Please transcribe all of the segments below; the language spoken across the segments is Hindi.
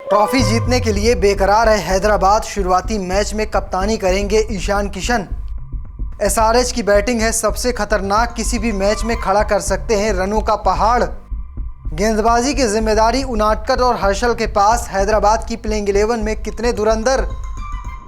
ट्रॉफी जीतने के लिए बेकरार है हैदराबाद। शुरुआती मैच में कप्तानी करेंगे ईशान किशन। एसआरएच की बैटिंग है सबसे खतरनाक, किसी भी मैच में खड़ा कर सकते हैं रनों का पहाड़। गेंदबाजी की जिम्मेदारी उनादकट और हर्षल के पास। हैदराबाद की प्लेइंग 11 में कितने धुरंधर।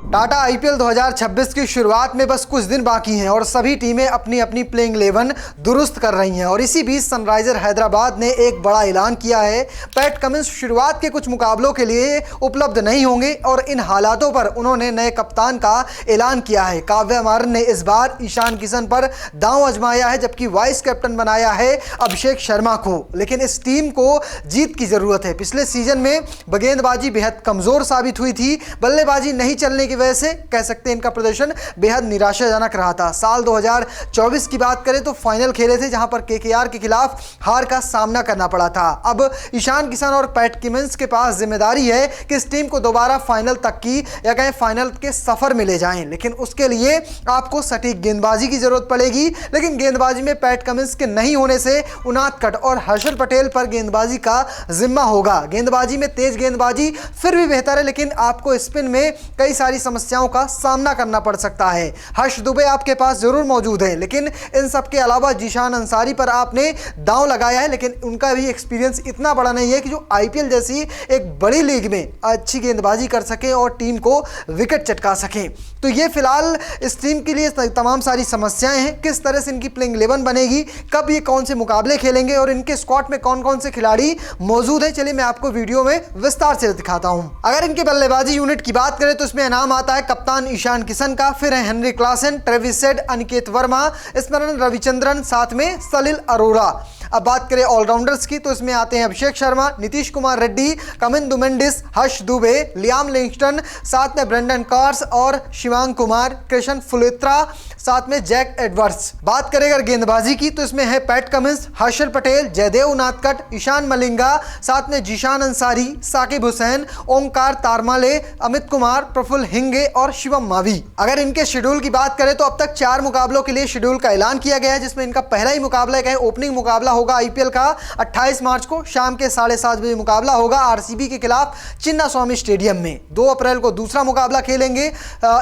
टाटा आईपीएल 2026 की शुरुआत में बस कुछ दिन बाकी हैं और सभी टीमें अपनी अपनी प्लेइंग 11 दुरुस्त कर रही हैं। और इसी बीच सनराइजर हैदराबाद ने एक बड़ा ऐलान किया है। पैट कमिंस शुरुआत के कुछ मुकाबलों के लिए उपलब्ध नहीं होंगे और इन हालातों पर उन्होंने नए कप्तान का ऐलान किया है। काव्या मारन ने इस बार ईशान किशन पर दांव आजमाया है, जबकि वाइस कैप्टन बनाया है अभिषेक शर्मा को। लेकिन इस टीम को जीत की जरूरत है। पिछले सीजन में गेंदबाजी बेहद कमजोर साबित हुई थी। बल्लेबाजी नहीं चलने की वजह से कह सकते हैं इनका प्रदर्शन बेहद निराशाजनक रहा था। साल 2024 की बात करें तो फाइनल खेले थे, जहां पर केकेआर के खिलाफ हार का सामना करना पड़ा था। अब ईशान किशन और पैट कमिंस के पास जिम्मेदारी है कि इस टीम को दोबारा फाइनल तक की या कहें फाइनल के सफर में ले जाएं। लेकिन उसके लिए आपको सटीक गेंदबाजी की जरूरत पड़ेगी। लेकिन गेंदबाजी में पैट कमिंस के नहीं होने से उनादकट और हर्षल पटेल पर गेंदबाजी का जिम्मा होगा। गेंदबाजी में तेज गेंदबाजी फिर भी बेहतर है, लेकिन आपको स्पिन में कई सारी समस्याओं का सामना करना पड़ सकता है। हर्ष दुबे आपके पास जरूर मौजूद है, लेकिन इन सब के अलावा जीशान अंसारी पर आपने दांव लगाया है। लेकिन उनका भी एक्सपीरियंस इतना बड़ा नहीं है कि जो आईपीएल जैसी एक बड़ी लीग में अच्छी गेंदबाजी कर सकें और टीम को विकेट चटका सकें। तो ये फिलहाल इस टीम के लिए तमाम सारी समस्याएं हैं। किस तरह से इनकी प्लेइंग 11 बनेगी, कब ये कौन से मुकाबले खेलेंगे और इनके स्क्वाड में कौन कौन से खिलाड़ी मौजूद हैं, चलिए मैं आपको वीडियो में विस्तार से दिखाता हूं। अगर इनके बल्लेबाजी यूनिट की बात करें तो इसमें नाम आता है कप्तान ईशान किशन का, फिर है Henry Klaasen, Travis head, Aniket Verma, स्मरण रविचंद्रन, साथ में सलिल अरोड़ा। अब बात करें ऑलराउंडर्स की तो इसमें आते हैं अभिषेक शर्मा, नीतीश कुमार रेड्डी, कमिंदु मेंडिस, हर्ष दुबे, लियाम लिंगस्टन, साथ में ब्रेंडन कार्स और शिवांग कुमार, कृष्ण फुलेत्रा, साथ में जैक एडवर्ड्स। बात करें अगर गेंदबाजी की तो इसमें है पैट कमिंस, हर्षल पटेल, जयदेव उनादकट, ईशान मलिंगा, साथ में जीशान अंसारी, साकिब हुसैन, ओमकार तारमाले, अमित कुमार, प्रफुल्ल हिंगे और शिवम मावी। अगर इनके शेड्यूल की बात करें तो अब तक 4 मुकाबलों के लिए शेड्यूल का ऐलान किया गया है, जिसमें इनका पहला ही मुकाबला है ओपनिंग मुकाबला होगा आईपीएल का 28 मार्च को शाम के 7:30 बजे मुकाबला होगा आरसीबी के खिलाफ चिन्ना स्वामी स्टेडियम में। 2 अप्रैल को दूसरा मुकाबला खेलेंगे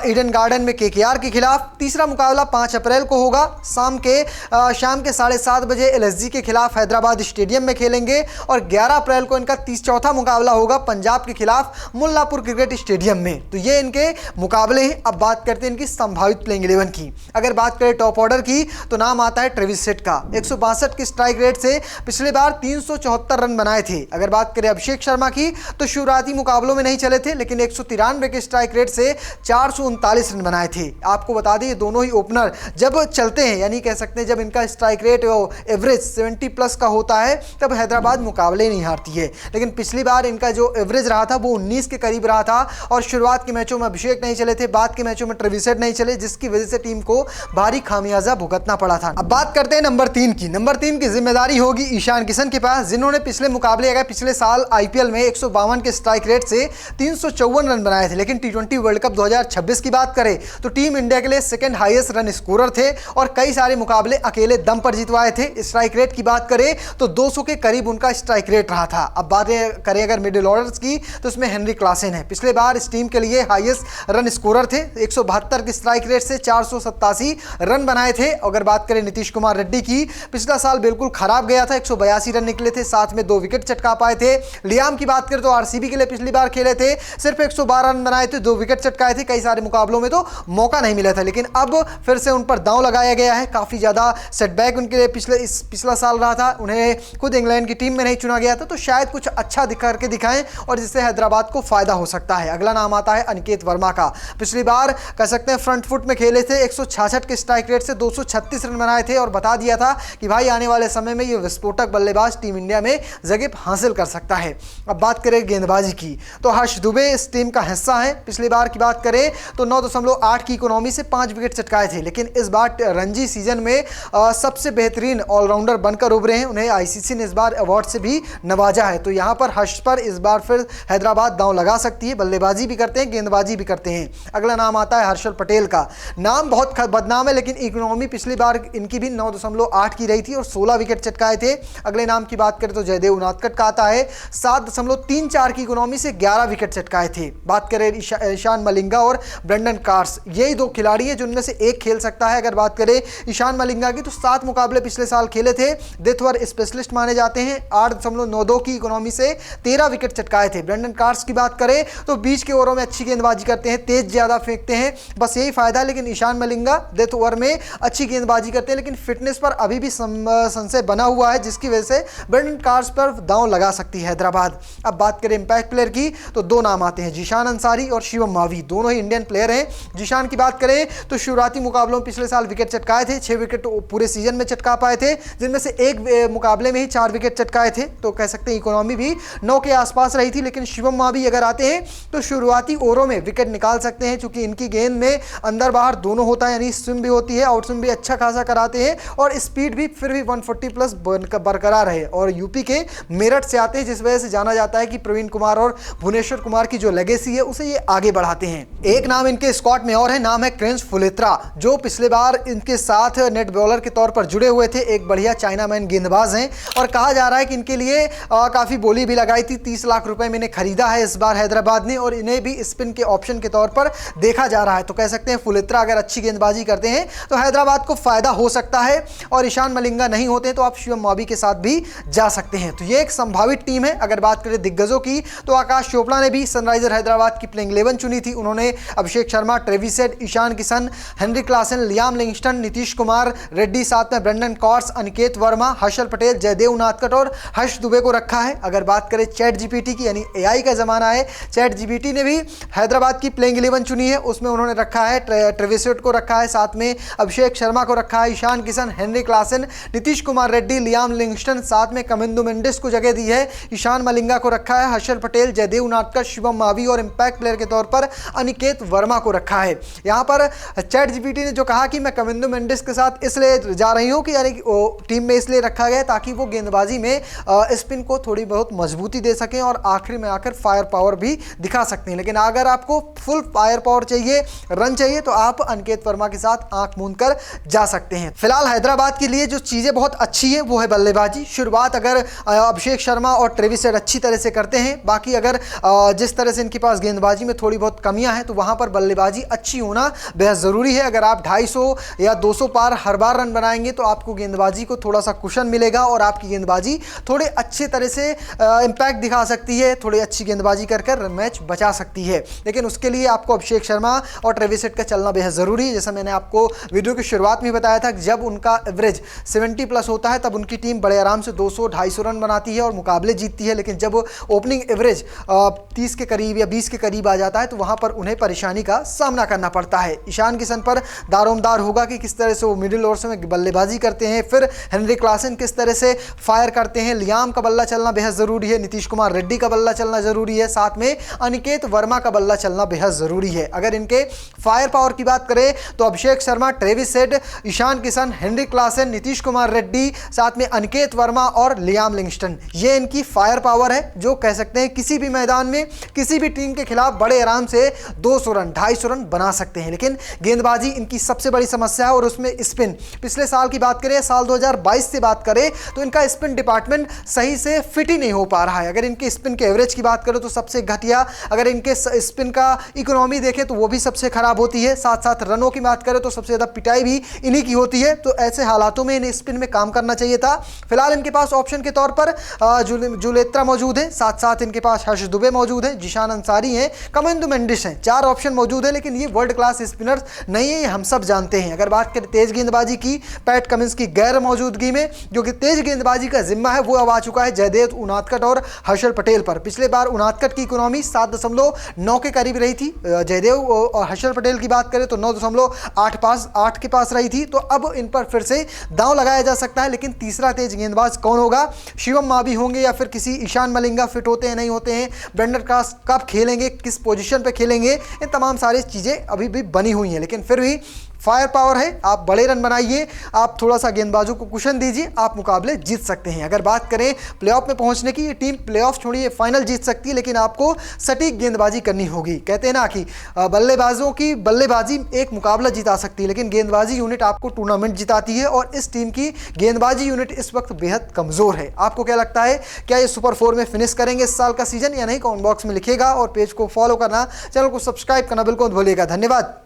ईडन गार्डन में केकेआर के खिलाफ। तीसरा मुकाबला 5 अप्रैल को होगा शाम के 7:30 बजे एलएसजी के खिलाफ हैदराबाद स्टेडियम में खेलेंगे। और 11 अप्रैल को इनका चौथा मुकाबला होगा पंजाब के खिलाफ मुल्लापुर क्रिकेट स्टेडियम में। तो ये इनके मुकाबले हैं। अब बात करते हैं इनकी संभावित प्लेइंग 11 की। अगर बात करें टॉप ऑर्डर की तो नाम आता है ट्रेविस हेड का। 162 की स्ट्राइक रेट से पिछली बार 374 रन बनाए थे। अगर बात करें अभिषेक शर्मा की तो शुरुआती मुकाबलों में नहीं चले थे, लेकिन 193 के स्ट्राइक रेट से 439 रन बनाए थे। आपको बता दें ये दोनों ही ओपनर जब चलते हैं, यानी कह सकते हैं जब इनका स्ट्राइक रेट एवरेज 70 प्लस का होता है, तब हैदराबाद मुकाबले नहीं हारती है। लेकिन पिछली बार इनका जो एवरेज रहा था वो 19 के करीब रहा था और शुरुआत के मैचों में अभिषेक नहीं चले थे, बाद के मैचों में ट्रेविस हेड नहीं चले, जिसकी वजह से टीम को भारी खामियाजा भुगतना पड़ा था। अब बात करते हैं नंबर 3 की। नंबर 3 की जिम्मेदारी होगी ईशान किशन के पास, जिन्होंने पिछले मुकाबले अगर पिछले साल आईपीएल में 152 के स्ट्राइक रेट से 354 रन बनाए थे। लेकिन टी20 वर्ल्ड कप 2026 की बात करें तो टीम इंडिया के लिए सेकंड हाईएस्ट रन स्कोरर थे और कई सारे मुकाबले अकेले दम पर जितवाए थे। स्ट्राइक रेट की बात करें तो 200 के करीब उनका स्ट्राइक रेट रहा था। अब बात करें अगर मिडिल ऑर्डर्स की तो इसमें हेनरी क्लासन है। पिछले बार इस टीम के लिए हाईएस्ट रन स्कोरर थे, 172 की स्ट्राइक रेट से 487 रन बनाए थे। अगर बात करें नीतीश कुमार रेड्डी की, पिछला साल बिल्कुल खराब गया था, 182 रन निकले थे, साथ में 2 विकेट चटका पाए थे। लियाम की बात करें तो आरसीबी के लिए पिछली बार खेले थे, सिर्फ 112 रन बनाए थे, 2 विकेट चटकाए थे। कई सारे मुकाबलों में तो मौका नहीं मिला था, लेकिन अब फिर से उन पर दांव लगाया गया है। काफी ज्यादा सेटबैक उनके लिए पिछला साल रहा था, उन्हें खुद इंग्लैंड की टीम में नहीं चुना गया था, तो शायद कुछ अच्छा करके दिखाएं और जिससे हैदराबाद को फायदा हो सकता है। अगला नाम आता है अनिकेत वर्मा का। पिछली बार कह सकते हैं फ्रंट फुट में खेले थे, 166 के स्ट्राइक रेट से 236 रन बनाए थे और बता दिया था कि भाई आने वाले समय में ये विस्फोटक बल्लेबाज टीम इंडिया में जगह हासिल कर सकता है। अब बात करें गेंदबाजी की तो हर्ष दुबे इस टीम का हिस्सा है। पिछली बार की बात करें तो 9.8 की इकोनॉमी से 5 विकेट चटकाए थे, लेकिन इस बार रणजी सीजन में सबसे बेहतरीन ऑलराउंडर बनकर उभरे हैं। उन्हें आईसीसी ने इस बार अवार्ड से भी नवाजा है। तो यहाँ पर हर्ष पर इस बार फिर हैदराबाद दांव लगा सकती है। बल्लेबाजी भी करते हैं, गेंदबाजी भी करते हैं। अगला नाम आता है हर्षल पटेल का। नाम बहुत बदनाम है, लेकिन इकोनॉमी पिछली बार इनकी भी 9.8 की रही थी और 16 विकेट विकेट चटकाए थे। अगले नाम की बात करें तो जयदेव उनादकट का आता है, 7.34 की इकोनॉमी से 11 विकेट चटकाए थे। बात करें ईशान मलिंगा और ब्रेंडन कार्स, यही दो खिलाड़ी हैं जिनमें से एक खेल सकता है। अगर बात करें ईशान मलिंगा की तो 7 मुकाबले पिछले साल खेले थे, डेथ ओवर स्पेशलिस्ट माने जाते हैं, 8.92 की इकोनॉमी से 13 विकेट चटकाए थे। ब्रेंडन कार्स की बात करें तो बीच के ओवरों में अच्छी गेंदबाजी करते हैं, तेज ज्यादा फेंकते हैं, बस यही फायदा है। लेकिन ईशान मलिंगा डेथ ओवर में अच्छी गेंदबाजी करते हैं, लेकिन फिटनेस पर अभी भी संशय बना हुआ है, जिसकी वजह से ब्रेंडन कार्स पर दांव लगा सकती है हैदराबाद। अब बात करें इंपैक्ट प्लेयर की तो दो नाम आते हैं, जीशान अंसारी और शिवम मावी, दोनों ही इंडियन प्लेयर हैं। जीशान की बात करें तो शुरुआती मुकाबलों में पिछले साल विकेट चटकाए थे, 6 विकेट पूरे सीजन में चटका पाए थे, जिनमें से एक मुकाबले में ही 4 विकेट चटकाए थे, तो कह सकते हैं इकोनॉमी भी 9 के आसपास रही थी। लेकिन शिवम मावी अगर आते हैं तो शुरुआती ओवरों में विकेट निकाल सकते हैं, क्योंकि इनकी गेंद में अंदर बाहर दोनों होता है, यानी स्विम भी होती है, आउट स्विम भी अच्छा खासा कराते हैं और स्पीड भी फिर भी 140 प्लस बरकरार है। और यूपी के मेरठ से आते हैं, जिस वजह से जाना जाता है कि प्रवीण कुमार और भुवनेश्वर कुमार की जो लेगेसी है उसे ये आगे बढ़ाते हैं। एक नाम इनके स्क्वाड में और है, नाम है क्रेंस फुलेत्रा, जो पिछले बार इनके साथ नेट बॉलर के तौर पर जुड़े हुए थे। एक बढ़िया चाइनामैन गेंदबाज हैं और कहा जा रहा है कि इनके लिए काफ़ी बोली भी लगाई थी, 30 लाख रुपए में इन्हें खरीदा है इस बार हैदराबाद ने, और इन्हें भी स्पिन के ऑप्शन के तौर पर देखा जा रहा है। तो कह सकते हैं फुलेत्रा अगर अच्छी गेंदबाजी करते हैं तो हैदराबाद को फायदा हो सकता है, और ईशान मलिंगा नहीं होते तो आप शिवम मावी के साथ भी जा सकते हैं। तो ये एक संभावित टीम है। अगर बात करें दिग्गजों की तो आकाश चोपड़ा ने भी सनराइजर हैदराबाद की प्लेइंग 11 चुनी थी। उन्होंने Abhishek Sharma, Travis Head, Ishan Kishan, Heinrich Klaasen, Liam Livingstone, Nitish Kumar Reddy, साथ में ब्रेंडन कॉर्स, अनिकेत वर्मा, हर्षल पटेल, जयदेव उनादकट और हर्ष दुबे को रखा है। अगर बात करें चैट जीपीटी की, यानी एआई का जमाना है, चैट जीपीटी ने भी हैदराबाद की प्लेइंग 11 चुनी है, उसमें उन्होंने रखा है ट्रेविस हेड को रखा है, साथ में अभिषेक शर्मा को रखा है, Ishan Kishan, Heinrich Klaasen, Nitish Kumar Reddy, Liam Livingstone, साथ में कमिंदु मेंडिस को जगह दी है, ईशान मलिंगा को रखा है, हर्षल पटेल, जयदेव उनादकट, शिवम मावी और इंपैक्ट प्लेयर के तौर पर अनिकेत वर्मा को रखा है। यहाँ पर चैट जीपीटी ने जो कहा कि मैं कमिंदु मेंडिस के साथ इसलिए जा रही हूँ कि यानी टीम में इसलिए रखा गया ताकि वो गेंदबाजी में स्पिन को थोड़ी बहुत मजबूती दे सकें और आखिर में आकर फायर पावर भी दिखा सकते हैं। लेकिन अगर आपको फुल फायर पावर चाहिए, रन चाहिए, तो आप अनिकेत वर्मा के साथ आंख मूंद कर जा सकते हैं। फिलहाल हैदराबाद के लिए जो चीज़ें बहुत अच्छी है वो है बल्लेबाजी। शुरुआत अगर अभिषेक शर्मा और ट्रेविस हेड अच्छी तरह से करते हैं, बाकी अगर जिस तरह से इनके पास गेंदबाजी में थोड़ी बहुत कमियां हैं तो वहां पर बल्लेबाजी अच्छी होना बेहद ज़रूरी है। अगर आप 250 या 200 पार हर बार रन बनाएंगे तो आपको गेंदबाजी को थोड़ा सा कुशन मिलेगा और आपकी गेंदबाजी थोड़े अच्छे तरह से इम्पैक्ट दिखा सकती है, थोड़ी अच्छी गेंदबाजी कर मैच बचा सकती है। लेकिन उसके लिए आपको अभिषेक शर्मा और ट्रेविस हेड का चलना बेहद ज़रूरी है। जैसा मैंने आपको वीडियो की शुरुआत में बताया था, जब उनका एवरेज 70 प्लस होता है तब उनकी टीम बड़े आराम से 200-250 रन बनाती है और मुकाबले जीतती है। लेकिन जब ओपनिंग एवरेज 30 के करीब या 20 के करीब आ जाता है तो वहाँ पर उन्हें परेशानी का सामना करना पड़ता है। ईशान किशन पर दारोमदार होगा कि किस तरह से वो मिडिल ओवर्स में बल्लेबाजी करते हैं, फिर हेनरी क्लासन किस तरह से फायर करते हैं, लियाम का बल्ला चलना बेहद ज़रूरी है, नीतीश कुमार रेड्डी का बल्ला चलना ज़रूरी है, साथ में अनिकेत वर्मा का बल्ला चलना बेहद ज़रूरी है। अगर इनके फायर पावर की बात करें तो Abhishek Sharma, Travis Head, Ishan Kishan, Heinrich Klaasen, Nitish Kumar Reddy, साथ में अनिकेत वर्मा और लियाम लिंगस्टन, ये इनकी फायर पावर है जो कह सकते हैं किसी भी मैदान में किसी भी टीम के खिलाफ बड़े आराम से 200 रन 250 रन बना सकते हैं। लेकिन गेंदबाजी इनकी सबसे बड़ी समस्या है और उसमें स्पिन। पिछले साल की बात करें, साल 2022 से बात करें तो इनका स्पिन डिपार्टमेंट सही से फिट ही नहीं हो पा रहा है। अगर इनके स्पिन के एवरेज की बात करें तो सबसे घटिया, अगर इनके स्पिन का इकोनॉमी देखें तो वो भी सबसे खराब होती है, साथ साथ रनों की बात करें तो सबसे ज़्यादा पिटाई भी इन्हीं की होती है। तो ऐसे हालातों में इन्हें स्पिन में काम करना चाहिए था। फिलहाल इनके पास ऑप्शन के तौर पर जुलेत्रा मौजूद है, साथ साथ इनके पास हर्ष दुबे मौजूद है, जीशान अंसारी हैं, कमिंदु मेंडिस हैं, 4 ऑप्शन मौजूद है। लेकिन ये वर्ल्ड क्लास स्पिनर्स नहीं है, ये हम सब जानते हैं। अगर बात करें तेज गेंदबाजी की, पैट कमिंस की गैर मौजूदगी में जो कि तेज गेंदबाजी का जिम्मा है वो अब आ चुका है जयदेव उनादकट और हर्षल पटेल पर। पिछले बार उनादकट की इकोनॉमी 7.9 के करीब रही थी, जयदेव और हर्षल पटेल की बात करें तो 9.8 के पास रही थी। तो अब इन पर फिर से दांव लगाया जा सकता है। लेकिन तीसरा तेज गेंदबाज कौन होगा? शिवम मावी होंगे या फिर किसी ईशान मलिंगा फिट होते हैं नहीं होते हैं, ब्रेंडन कार्स कब खेलेंगे, किस पोजीशन पे खेलेंगे, ये तमाम सारी चीज़ें अभी भी बनी हुई हैं। लेकिन फिर भी फायर पावर है, आप बड़े रन बनाइए, आप थोड़ा सा गेंदबाजों को कुशन दीजिए, आप मुकाबले जीत सकते हैं। अगर बात करें प्लेऑफ में पहुंचने की, ये टीम प्लेऑफ छोड़िए फाइनल जीत सकती है, लेकिन आपको सटीक गेंदबाजी करनी होगी। कहते हैं ना कि बल्लेबाजों की बल्लेबाजी एक मुकाबला जिता सकती है, लेकिन गेंदबाजी यूनिट आपको टूर्नामेंट जिताती है, और इस टीम की गेंदबाजी यूनिट इस वक्त बेहद कमज़ोर है। आपको क्या लगता है, क्या ये सुपर 4 में फिनिश करेंगे इस साल का सीजन या नहीं? कमेंट बॉक्स में लिखिएगा और पेज को फॉलो करना, चैनल को सब्सक्राइब करना बिल्कुल मत भूलिएगा। धन्यवाद।